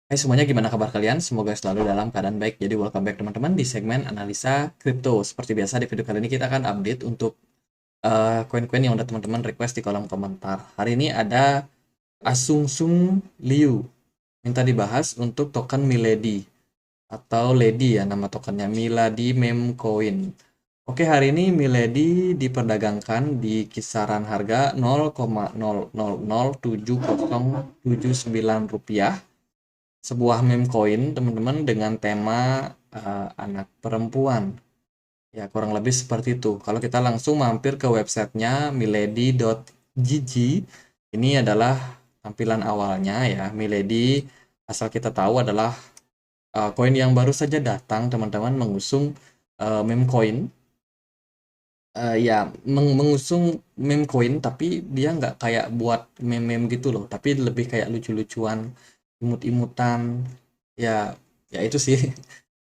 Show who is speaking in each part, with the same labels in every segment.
Speaker 1: Hai semuanya, gimana kabar kalian? Semoga selalu dalam keadaan baik. Jadi welcome back teman-teman di segmen analisa kripto. Seperti biasa di video kali ini kita akan update untuk koin-koin yang udah teman-teman request di kolom komentar. Hari ini ada Asung Sung Liu minta dibahas untuk token Milady atau Lady ya nama tokennya, Milady Meme Coin. Oke, hari ini Milady diperdagangkan di kisaran harga 0,0007079 rupiah, sebuah meme coin teman-teman dengan tema anak perempuan. Ya, kurang lebih seperti itu. Kalau kita langsung mampir ke websitenya milady.gg, ini adalah tampilan awalnya ya. Milady, asal kita tahu, adalah koin yang baru saja datang teman-teman, mengusung meme coin. Ya, mengusung meme coin, tapi dia nggak kayak buat meme-meme gitu loh, tapi lebih kayak lucu-lucuan, imut-imutan, ya, ya itu sih.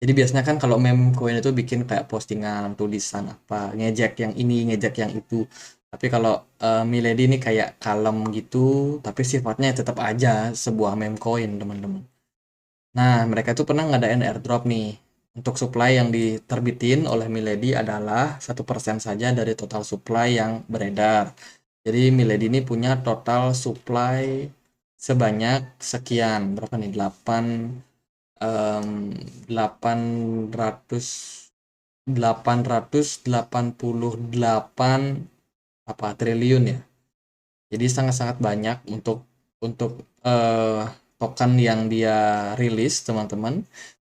Speaker 1: Jadi biasanya kan kalau meme coin itu bikin kayak postingan, tulisan apa, ngejek yang ini, ngejek yang itu. Tapi kalau Milady ini kayak kalem gitu, tapi sifatnya tetap aja sebuah meme coin, teman-teman. Nah, mereka itu pernah ngadain airdrop nih. Untuk supply yang diterbitin oleh Milady adalah 1% saja dari total supply yang beredar. Jadi Milady ini punya total supply sebanyak sekian, berapa nih? 800 888 apa triliun ya. Jadi sangat-sangat banyak untuk token yang dia rilis, teman-teman,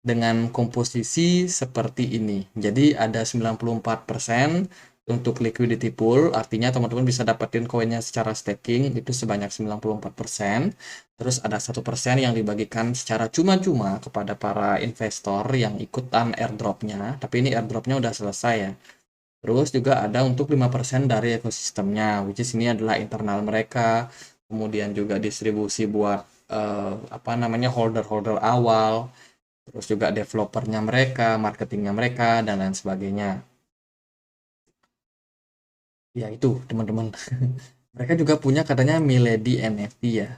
Speaker 1: dengan komposisi seperti ini. Jadi ada 94% untuk liquidity pool, artinya teman-teman bisa dapetin koinnya secara staking itu sebanyak 94%. Terus ada 1% yang dibagikan secara cuma-cuma kepada para investor yang ikutan airdropnya, tapi ini airdropnya udah selesai ya. Terus juga ada untuk 5% dari ekosistemnya, which is ini adalah internal mereka, kemudian juga distribusi buat apa namanya, holder-holder awal, terus juga developernya mereka, marketingnya mereka, dan lain sebagainya. Ya itu teman-teman. Mereka juga punya katanya Milady NFT ya.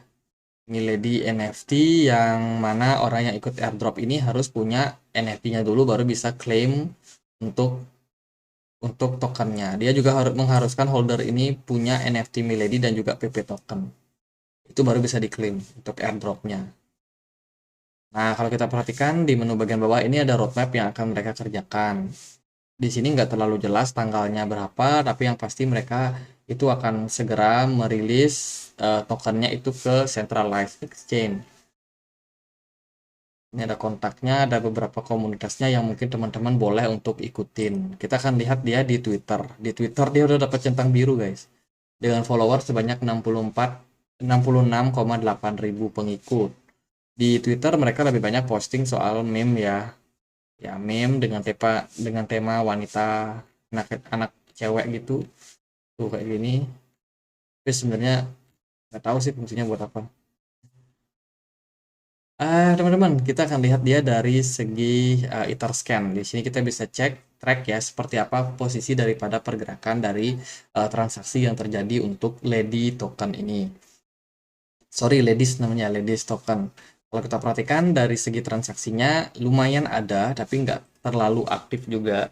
Speaker 1: Milady NFT yang mana orang yang ikut airdrop ini harus punya NFT-nya dulu baru bisa claim untuk tokennya. Dia juga harus mengharuskan holder ini punya NFT Milady dan juga PP token. Itu baru bisa diklaim untuk airdropnya. Nah, kalau kita perhatikan di menu bagian bawah ini ada roadmap yang akan mereka kerjakan. Di sini nggak terlalu jelas tanggalnya berapa, tapi yang pasti mereka itu akan segera merilis tokennya itu ke centralized exchange. Ini ada kontaknya, ada beberapa komunitasnya yang mungkin teman-teman boleh untuk ikutin. Kita akan lihat dia di Twitter. Di Twitter dia udah dapat centang biru, guys. Dengan follower sebanyak 66,8 ribu pengikut. Di Twitter mereka lebih banyak posting soal meme ya. Ya, meme dengan tema wanita, anak anak cewek gitu. Tuh kayak gini. Tapi sebenarnya nggak tahu sih fungsinya buat apa. Teman-teman, kita akan lihat dia dari segi Etherscan. Di sini kita bisa cek track ya seperti apa posisi daripada pergerakan dari transaksi yang terjadi untuk Lady token ini. Sorry, Ladies namanya, Ladies token. Kalau kita perhatikan dari segi transaksinya lumayan ada, tapi nggak terlalu aktif juga.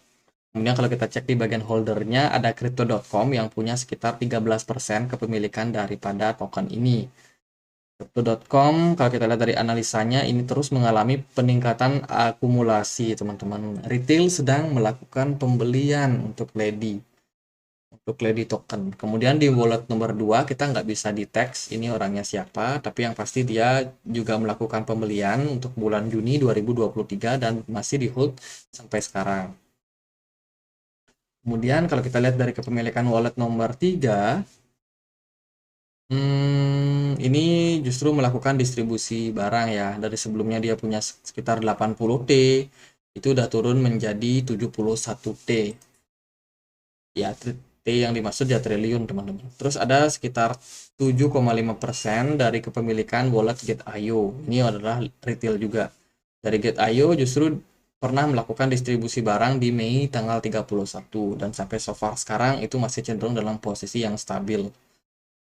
Speaker 1: Kemudian kalau kita cek di bagian holdernya ada Crypto.com yang punya sekitar 13% kepemilikan daripada token ini. Crypto.com, kalau kita lihat dari analisanya, ini terus mengalami peningkatan akumulasi, teman-teman. Retail sedang melakukan pembelian untuk Lady token. Kemudian di wallet nomor 2, kita nggak bisa deteksi ini orangnya siapa, tapi yang pasti dia juga melakukan pembelian untuk bulan Juni 2023 dan masih di hold sampai sekarang. Kemudian kalau kita lihat dari kepemilikan wallet nomor 3, ini justru melakukan distribusi barang ya. Dari sebelumnya dia punya sekitar 80 T, itu udah turun menjadi 71 T. Ya, T yang dimaksud ya triliun, teman-teman. Terus ada sekitar 7,5% dari kepemilikan wallet Gate.io. Ini adalah retail juga. Dari Gate.io justru pernah melakukan distribusi barang di Mei tanggal 31 dan sampai so far sekarang itu masih cenderung dalam posisi yang stabil.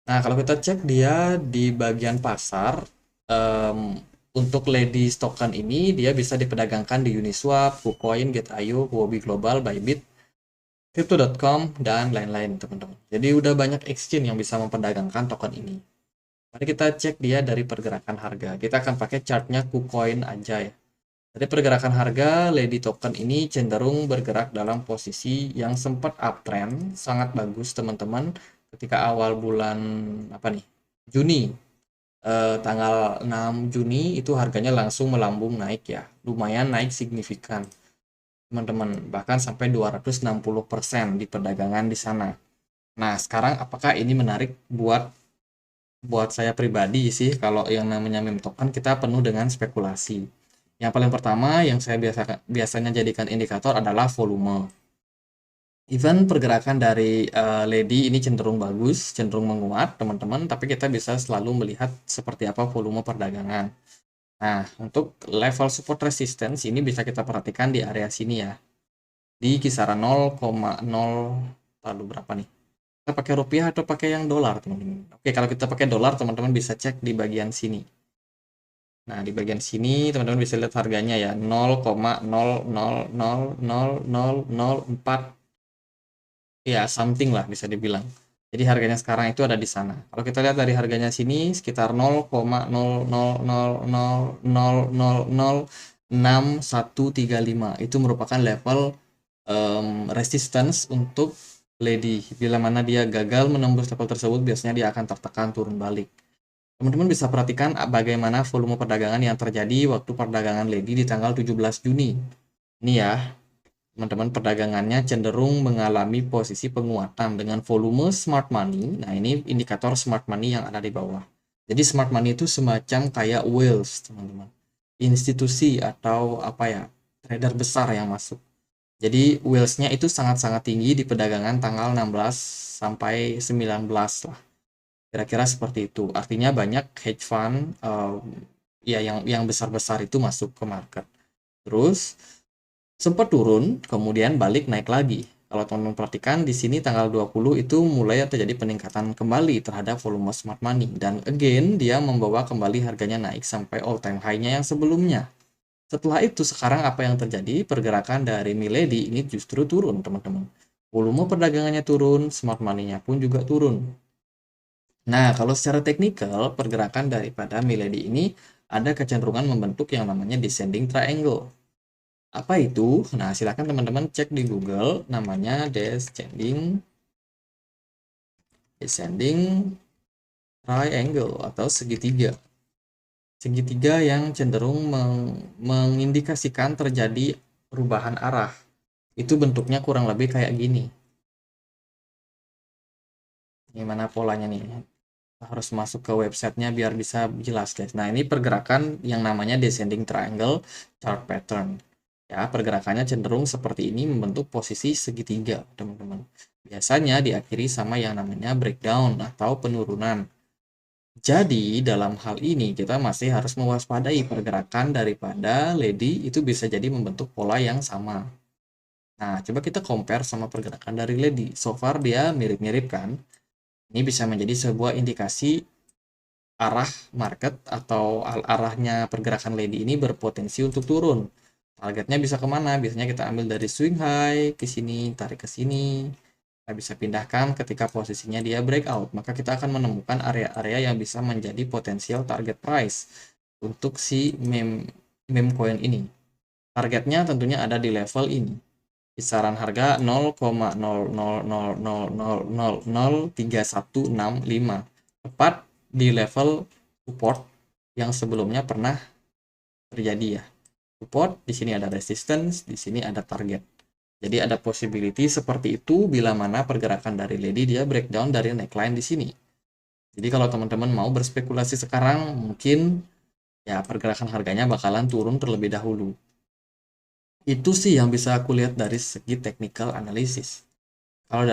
Speaker 1: Nah, kalau kita cek dia di bagian pasar, em, Untuk Lady token ini dia bisa diperdagangkan di Uniswap, KuCoin, Get.io, Huobi Global, Bybit, Crypto.com, dan lain-lain teman-teman. Jadi udah banyak exchange yang bisa memperdagangkan token ini. Mari kita cek dia dari pergerakan harga. Kita akan pakai chartnya KuCoin aja ya. Dari pergerakan harga, Lady token ini cenderung bergerak dalam posisi yang sempat uptrend, sangat bagus teman-teman. Ketika awal bulan apa nih? Juni, tanggal 6 Juni itu harganya langsung melambung naik ya. Lumayan naik signifikan, teman-teman. Bahkan sampai 260% di perdagangan di sana. Nah, sekarang apakah ini menarik buat saya pribadi sih? Kalau yang namanya meme token kita penuh dengan spekulasi. Yang paling pertama yang saya biasanya jadikan indikator adalah volume. Even pergerakan dari Lady ini cenderung bagus, cenderung menguat teman-teman, tapi kita bisa selalu melihat seperti apa volume perdagangan. Nah, untuk level support resistance ini bisa kita perhatikan di area sini ya. Di kisaran 0,0 lalu berapa nih? Kita pakai rupiah atau pakai yang dolar, teman-teman? Oke, kalau kita pakai dolar, teman-teman bisa cek di bagian sini. Nah, di bagian sini teman-teman bisa lihat harganya ya, 0,00000004 ya, something lah bisa dibilang. Jadi harganya sekarang itu ada di sana. Kalau kita lihat dari harganya sini sekitar 0,0000006135 itu merupakan level resistance untuk Lady. Bila mana dia gagal menembus level tersebut, biasanya dia akan tertekan turun balik. Teman-teman bisa perhatikan bagaimana volume perdagangan yang terjadi waktu perdagangan Lady di tanggal 17 Juni. Ini ya, teman-teman, perdagangannya cenderung mengalami posisi penguatan dengan volume smart money. Nah, ini indikator smart money yang ada di bawah. Jadi smart money itu semacam kayak whales, teman-teman. Institusi atau apa ya, trader besar yang masuk. Jadi whales-nya itu sangat-sangat tinggi di perdagangan tanggal 16 sampai 19 lah. Kira-kira seperti itu. Artinya banyak hedge fund ya yang besar-besar itu masuk ke market. Terus sempat turun, kemudian balik naik lagi. Kalau teman-teman perhatikan di sini tanggal 20 itu mulai terjadi peningkatan kembali terhadap volume smart money. Dan again, dia membawa kembali harganya naik sampai all time high-nya yang sebelumnya. Setelah itu sekarang apa yang terjadi? Pergerakan dari Milady ini justru turun, teman-teman. Volume perdagangannya turun, smart money-nya pun juga turun. Nah, kalau secara teknikal, pergerakan daripada Milady ini ada kecenderungan membentuk yang namanya descending triangle. Apa itu? Nah, silakan teman-teman cek di Google, namanya descending triangle atau segitiga. Segitiga yang cenderung mengindikasikan terjadi perubahan arah. Itu bentuknya kurang lebih kayak gini. Gimana polanya nih? Harus masuk ke websitenya biar bisa jelas guys. Nah, ini pergerakan yang namanya descending triangle chart pattern. Ya, pergerakannya cenderung seperti ini membentuk posisi segitiga, teman-teman. Biasanya diakhiri sama yang namanya breakdown atau penurunan. Jadi, dalam hal ini kita masih harus mewaspadai pergerakan daripada Lady itu bisa jadi membentuk pola yang sama. Nah, coba kita compare sama pergerakan dari Lady. So far dia mirip-mirip kan? Ini bisa menjadi sebuah indikasi arah market atau arahnya pergerakan Lady ini berpotensi untuk turun. Targetnya bisa kemana? Biasanya kita ambil dari swing high ke sini, tarik ke sini. Kita bisa pindahkan ketika posisinya dia breakout. Maka kita akan menemukan area-area yang bisa menjadi potensial target price untuk si meme coin ini. Targetnya tentunya ada di level ini. Kisaran harga 0,0000003165, tepat di level support yang sebelumnya pernah terjadi ya. Support, di sini ada resistance, di sini ada target. Jadi ada possibility seperti itu bila mana pergerakan dari Lady dia breakdown dari neckline di sini. Jadi kalau teman-teman mau berspekulasi sekarang, mungkin ya pergerakan harganya bakalan turun terlebih dahulu. Itu sih yang bisa aku lihat dari segi technical analysis. Kalau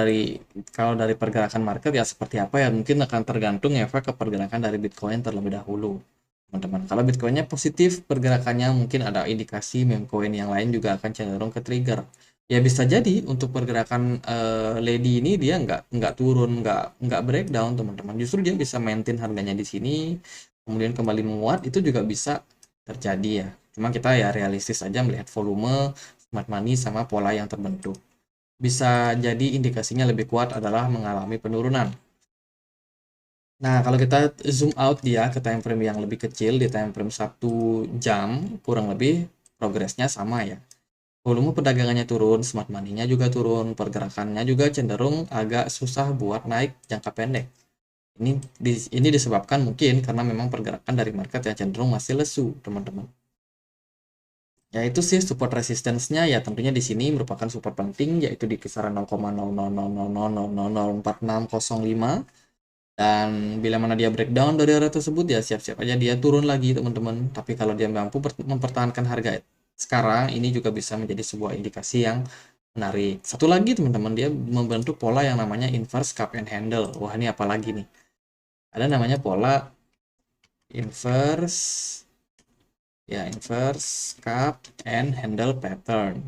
Speaker 1: dari pergerakan market ya seperti apa ya, mungkin akan tergantung efek ke pergerakan dari Bitcoin terlebih dahulu, teman-teman. Kalau Bitcoinnya positif pergerakannya, mungkin ada indikasi meme coin yang lain juga akan cenderung ke trigger. Ya bisa jadi untuk pergerakan Lady ini dia nggak turun, nggak breakdown, teman-teman. Justru dia bisa maintain harganya di sini, kemudian kembali menguat, itu juga bisa terjadi ya. Cuma kita ya realistis aja melihat volume, smart money, sama pola yang terbentuk. Bisa jadi indikasinya lebih kuat adalah mengalami penurunan. Nah, kalau kita zoom out dia ke time frame yang lebih kecil, di time frame 1 jam, kurang lebih progresnya sama ya. Volume perdagangannya turun, smart money-nya juga turun, pergerakannya juga cenderung agak susah buat naik jangka pendek. Ini disebabkan mungkin karena memang pergerakan dari market yang cenderung masih lesu, teman-teman. Ya itu sih support resistance-nya ya tentunya di sini merupakan support penting yaitu di kisaran 0,0000004605 dan bila mana dia breakdown dari area tersebut ya siap-siap aja dia turun lagi teman-teman. Tapi kalau dia mampu mempertahankan harga sekarang ini juga bisa menjadi sebuah indikasi yang menarik. Satu lagi teman-teman dia membentuk pola yang namanya inverse cup and handle. Wah ini apa lagi nih? Ada namanya pola inverse cup and handle pattern.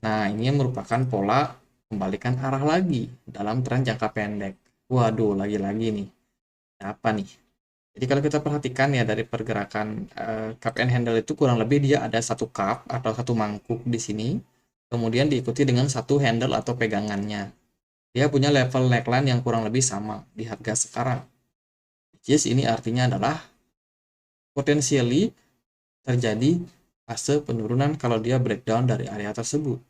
Speaker 1: Nah, ini merupakan pola kembalikan arah lagi dalam tren jangka pendek. Waduh, lagi-lagi nih. Apa nih? Jadi kalau kita perhatikan ya dari pergerakan cup and handle itu kurang lebih dia ada satu cup atau satu mangkuk di sini. Kemudian diikuti dengan satu handle atau pegangannya. Dia punya level neckline yang kurang lebih sama di harga sekarang. Which ini artinya adalah potensially terjadi fase penurunan kalau dia breakdown dari area tersebut,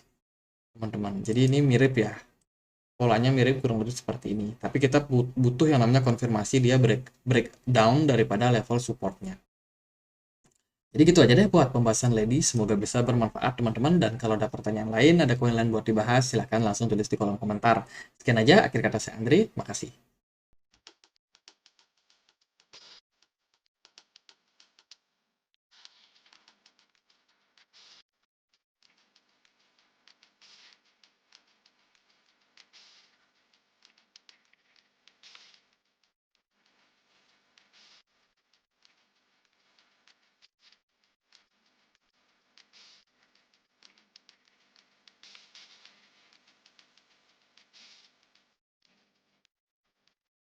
Speaker 1: teman-teman. Jadi ini mirip ya, polanya mirip kurang lebih seperti ini. Tapi kita butuh yang namanya konfirmasi dia breakdown daripada level supportnya. Jadi gitu aja deh buat pembahasan lady. Semoga bisa bermanfaat teman-teman. Dan kalau ada pertanyaan lain, ada koin lain buat dibahas, silahkan langsung tulis di kolom komentar. Sekian aja, akhir kata saya Andri. Makasih.